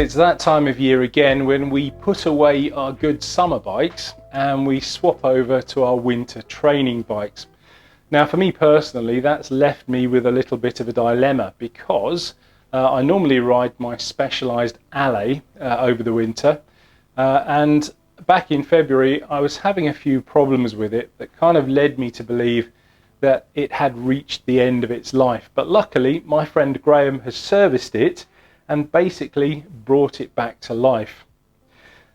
It's that time of year again when we put away our good summer bikes and we swap over to our winter training bikes. Now for me personally, that's left me with a little bit of a dilemma because I normally ride my Specialized Allez over the winter, and back in February I was having a few problems with it that kind of led me to believe that it had reached the end of its life. But luckily my friend Graham has serviced it and basically brought it back to life.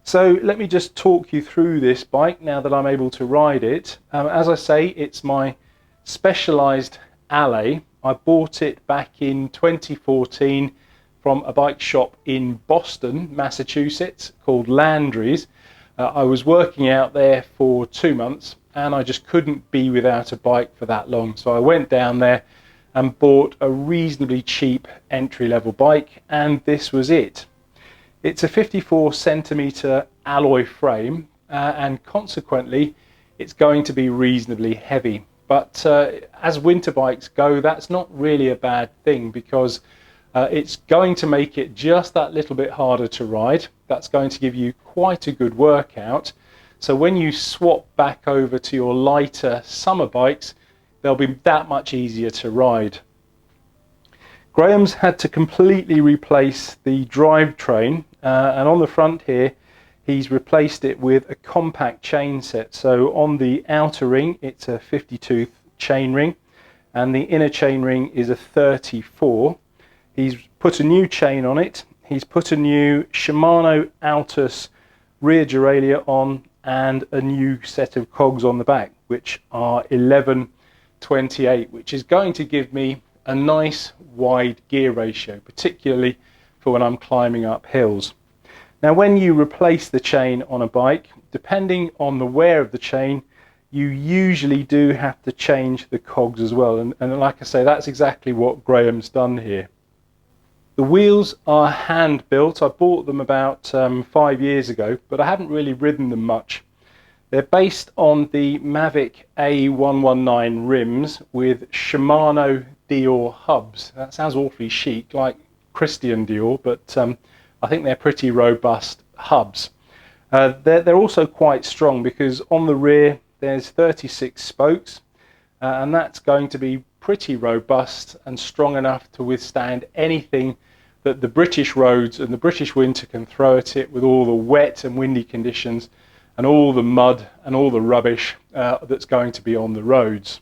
So let me just talk you through this bike now that I'm able to ride it. As I say, it's my Specialized Allez. I bought it back in 2014 from a bike shop in Boston, Massachusetts called Landry's. I was working out there for 2 months and I just couldn't be without a bike for that long. So I went down there and bought a reasonably cheap entry-level bike, and this was it. It's a 54cm alloy frame and consequently it's going to be reasonably heavy. But as winter bikes go, that's not really a bad thing because it's going to make it just that little bit harder to ride. That's going to give you quite a good workout. So when you swap back over to your lighter summer bikes, they'll be that much easier to ride. Graham's had to completely replace the drivetrain, and on the front here he's replaced it with a compact chain set. So on the outer ring it's a 50-tooth chain ring and the inner chain ring is a 34. He's put a new chain on it, he's put a new Shimano Altus rear derailleur on and a new set of cogs on the back, which are 11/28, which is going to give me a nice wide gear ratio, particularly for when I'm climbing up hills. Now when you replace the chain on a bike, depending on the wear of the chain, you usually do have to change the cogs as well, and like I say, that's exactly what Graham's done here. The wheels are hand built. I bought them about 5 years ago, but I haven't really ridden them much. They're based on the Mavic A119 rims with Shimano Dior hubs. That sounds awfully chic, like Christian Dior, but I think they're pretty robust hubs. They're also quite strong because on the rear there's 36 spokes, and that's going to be pretty robust and strong enough to withstand anything that the British roads and the British winter can throw at it, with all the wet and windy conditions and all the mud and all the rubbish that's going to be on the roads.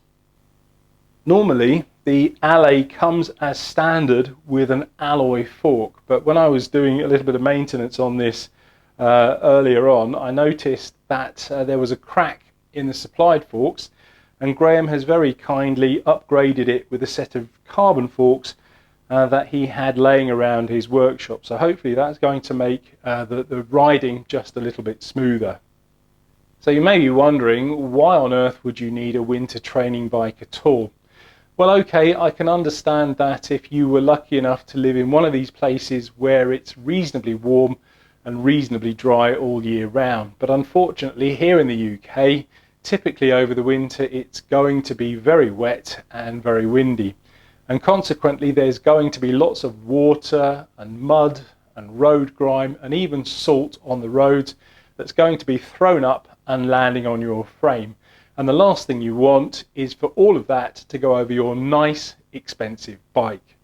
Normally the Allez comes as standard with an alloy fork, but when I was doing a little bit of maintenance on this earlier on, I noticed that there was a crack in the supplied forks, and Graham has very kindly upgraded it with a set of carbon forks that he had laying around his workshop. So hopefully that's going to make the riding just a little bit smoother. So you may be wondering, why on earth would you need a winter training bike at all? Well, okay, I can understand that if you were lucky enough to live in one of these places where it's reasonably warm and reasonably dry all year round. But unfortunately here in the UK, typically over the winter it's going to be very wet and very windy. And consequently there's going to be lots of water and mud and road grime and even salt on the roads that's going to be thrown up and landing on your frame. And the last thing you want is for all of that to go over your nice, expensive bike.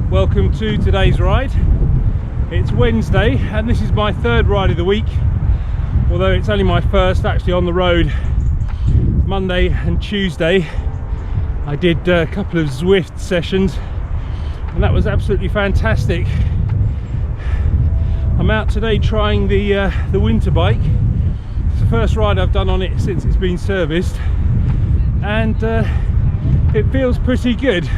Welcome to today's ride. It's Wednesday and this is my third ride of the week, although it's only my first actually on the road. Monday and Tuesday I did a couple of Zwift sessions and that was absolutely fantastic. I'm out today trying the winter bike. It's the first ride I've done on it since it's been serviced, and it feels pretty good.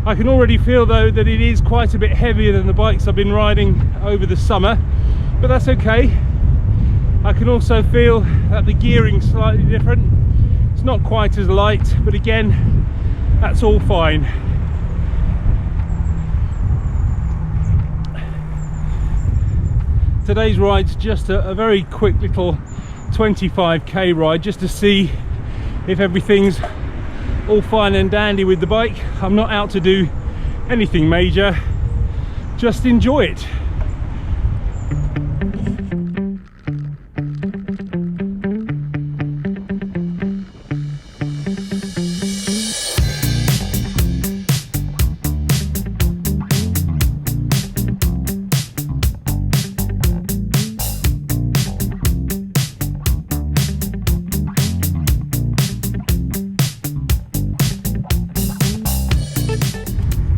I can already feel though that it is quite a bit heavier than the bikes I've been riding over the summer, but that's okay. I can also feel that the gearing's slightly different. It's not quite as light, but again, that's all fine. Today's ride's just a very quick little 25k ride, just to see if everything's all fine and dandy with the bike. I'm not out to do anything major, just enjoy it.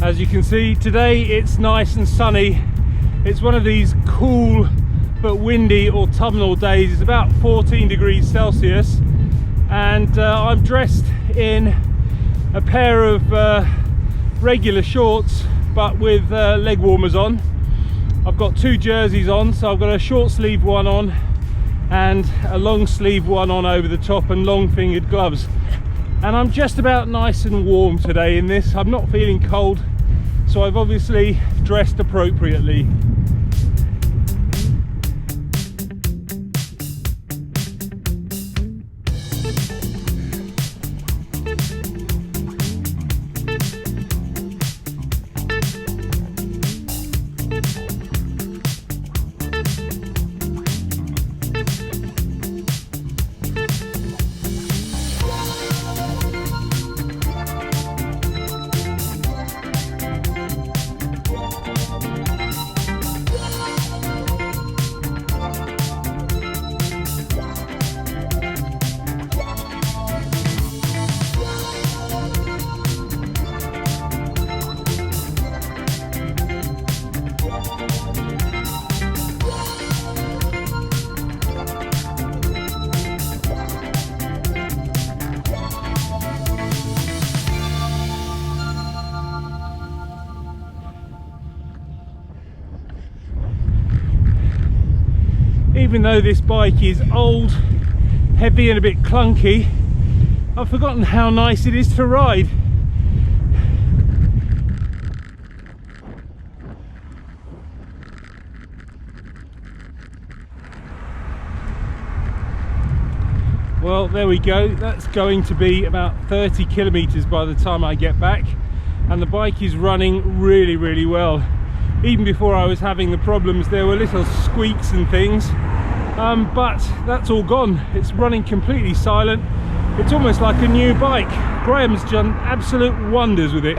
As you can see, today it's nice and sunny. It's one of these cool but windy autumnal days. It's about 14 degrees Celsius, and I'm dressed in a pair of regular shorts but with leg warmers on. I've got two jerseys on, so I've got a short sleeve one on and a long sleeve one on over the top, and long fingered gloves. And I'm just about nice and warm today in this. I'm not feeling cold, so I've obviously dressed appropriately. Even though this bike is old, heavy and a bit clunky, I've forgotten how nice it is to ride. Well, there we go. That's going to be about 30 kilometers by the time I get back, and the bike is running really well. Even before I was having the problems, there were little squeaks and things, but that's all gone. It's running completely silent. It's almost like a new bike. Graham's done absolute wonders with it.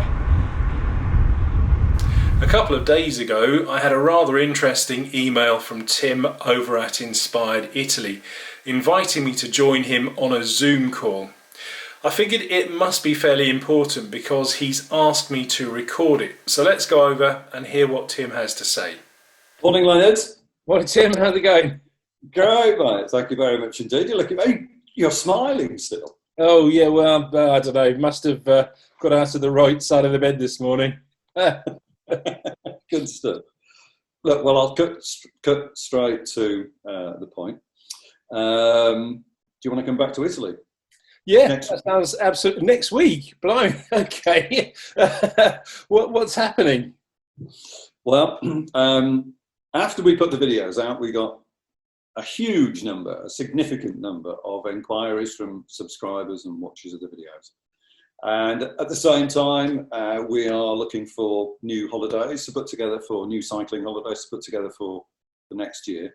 A couple of days ago, I had a rather interesting email from Tim over at Inspired Italy, inviting me to join him on a Zoom call. I figured it must be fairly important because he's asked me to record it. So let's go over and hear what Tim has to say. Morning, Leonard. Morning, Tim. How's it going? Great, mate. Thank you very much indeed. You're looking, you're smiling still. Oh, yeah, well, I don't know. Must have got out of the right side of the bed this morning. Good stuff. Look, well, I'll cut straight to the point. Do you want to come back to Italy? Yeah, that sounds absolutely. Next week, blimey. Okay. What's happening? Well, after we put the videos out, we got a huge number, a significant number of inquiries from subscribers and watchers of the videos. And at the same time, we are looking for new holidays to put together, for new cycling holidays to put together for the next year.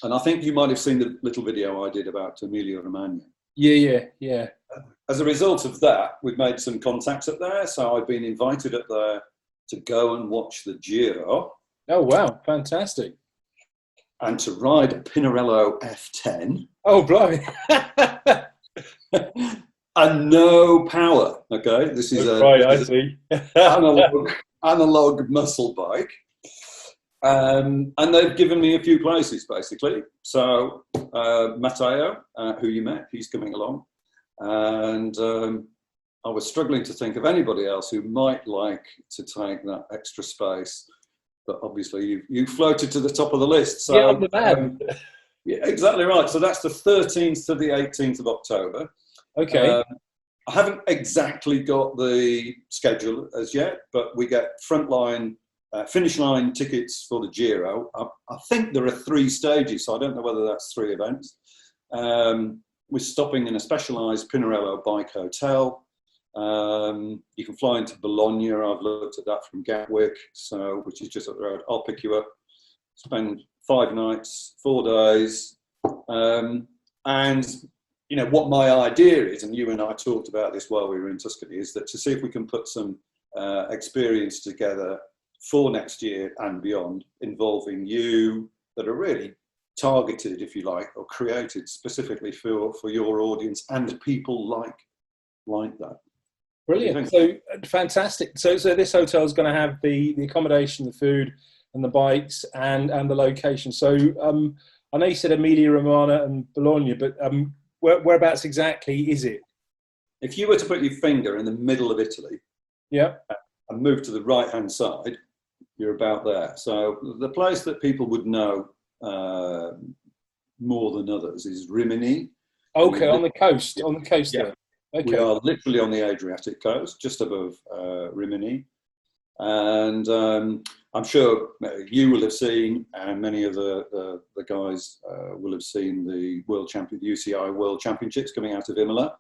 And I think you might have seen the little video I did about Emilia-Romagna. Yeah. As a result of that, we've made some contacts up there. So I've been invited up there to go and watch the Giro. Oh, wow. Fantastic. And to ride a Pinarello F10. Oh, blimey. And no power, okay? This is right, I see. analog muscle bike. And they've given me a few places, basically. So Matteo, who you met, he's coming along. And I was struggling to think of anybody else who might like to take that extra space. But obviously you floated to the top of the list. So, yeah, I'm the man. Yeah, exactly right. So that's the 13th to the 18th of October. Okay. I haven't exactly got the schedule as yet, but we get finish line tickets for the Giro. I think there are 3 stages, so I don't know whether that's 3 events. We're stopping in a Specialized Pinarello bike hotel. You can fly into Bologna. I've looked at that from Gatwick, which is just up the road. I'll pick you up. Spend 5 nights, 4 days, and you know what my idea is, and you and I talked about this while we were in Tuscany, is that to see if we can put some experience together for next year and beyond, involving you, that are really targeted, if you like, or created specifically for your audience and people like that. Brilliant. So fantastic. So this hotel is going to have the accommodation, the food, and the bikes, and the location. So I know you said Emilia Romagna and Bologna, but whereabouts exactly is it? If you were to put your finger in the middle of Italy, yeah, and move to the right-hand side, you're about there. So the place that people would know more than others is Rimini. Okay, on the coast. Yeah. There. Okay. We are literally on the Adriatic coast, just above Rimini. And I'm sure you will have seen, and many of the guys will have seen the UCI World Championships coming out of Imola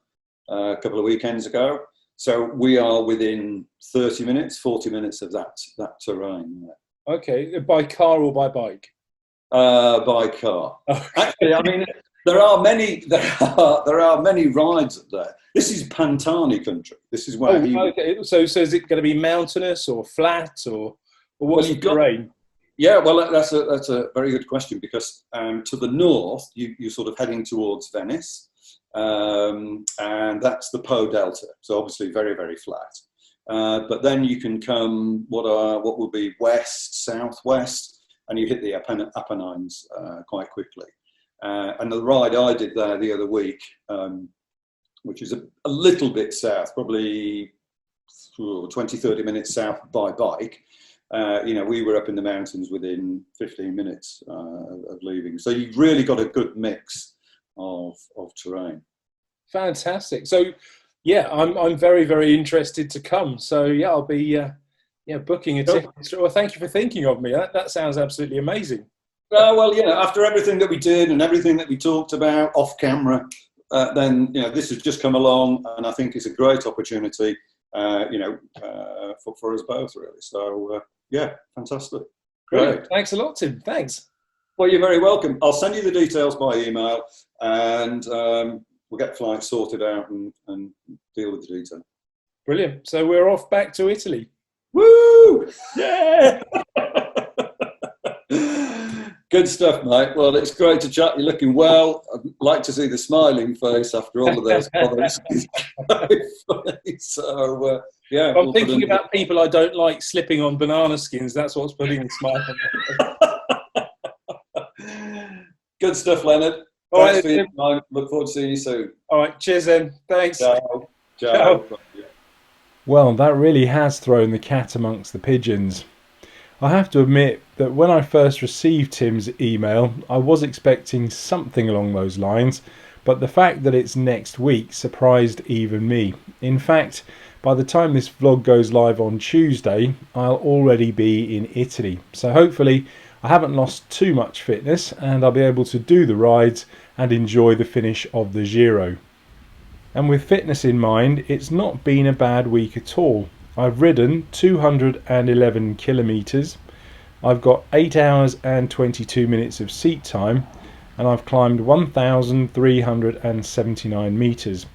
a couple of weekends ago. So we are within 30 minutes, 40 minutes of that terrain. Okay, by car or by bike? By car. Okay. Actually, I mean, there are many rides up there. This is Pantani country. This is where okay. So is it going to be mountainous or flat or what's the terrain? Yeah, well, that's a very good question, because to the north, you're sort of heading towards Venice, and that's the Po Delta. So obviously very, very flat. But then you can come what will be west, southwest, and you hit the Apennines quite quickly. And the ride I did there the other week, which is a little bit south, probably 20-30 minutes south by bike, we were up in the mountains within 15 minutes of leaving. So you've really got a good mix of terrain. Fantastic. So yeah, I'm very, very interested to come. So yeah, I'll be booking a ticket. Well, thank you for thinking of me. That sounds absolutely amazing. Well, after everything that we did and everything that we talked about off camera, then this has just come along, and I think it's a great opportunity, for us both, really. So fantastic. Great. Great. Thanks a lot, Tim. Thanks. Well, you're very welcome. I'll send you the details by email, and we'll get flights sorted out and deal with the detail. Brilliant. So we're off back to Italy. Woo! Yeah! Good stuff, mate. Well, it's great to chat. You're looking well. I'd like to see the smiling face after all of those comments. So, I'm thinking about people I don't like slipping on banana skins. That's what's putting the smile on there. Good stuff, Leonard. All Thanks right, for your time. Look forward to seeing you soon. All right. Cheers, then. Thanks. Ciao. Ciao. Well, that really has thrown the cat amongst the pigeons. I have to admit that when I first received Tim's email, I was expecting something along those lines, but the fact that it's next week surprised even me. In fact, by the time this vlog goes live on Tuesday, I'll already be in Italy. So hopefully I haven't lost too much fitness, and I'll be able to do the rides and enjoy the finish of the Giro. And with fitness in mind, it's not been a bad week at all. I've ridden 211 kilometres, I've got 8 hours and 22 minutes of seat time, and I've climbed 1,379 metres.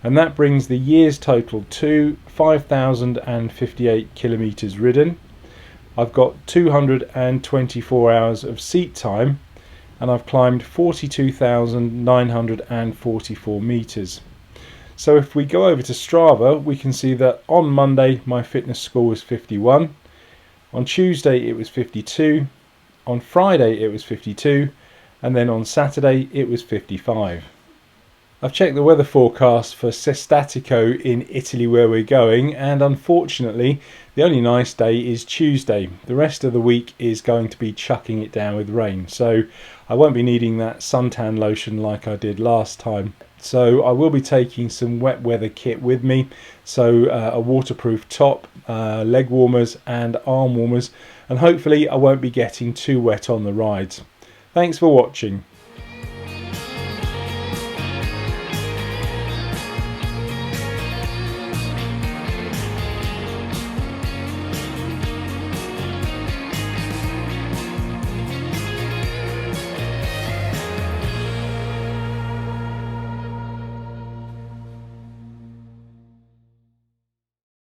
And that brings the year's total to 5,058 kilometres ridden. I've got 224 hours of seat time, and I've climbed 42,944 metres. So if we go over to Strava, we can see that on Monday my fitness score was 51, on Tuesday it was 52, On Friday it was 52, and then on Saturday it was 55. I've checked the weather forecast for Sestatico in Italy where we're going, and unfortunately the only nice day is Tuesday. The rest of the week is going to be chucking it down with rain, so I won't be needing that suntan lotion like I did last time. So I will be taking some wet weather kit with me, so a waterproof top, leg warmers and arm warmers, and hopefully I won't be getting too wet on the rides. Thanks for watching.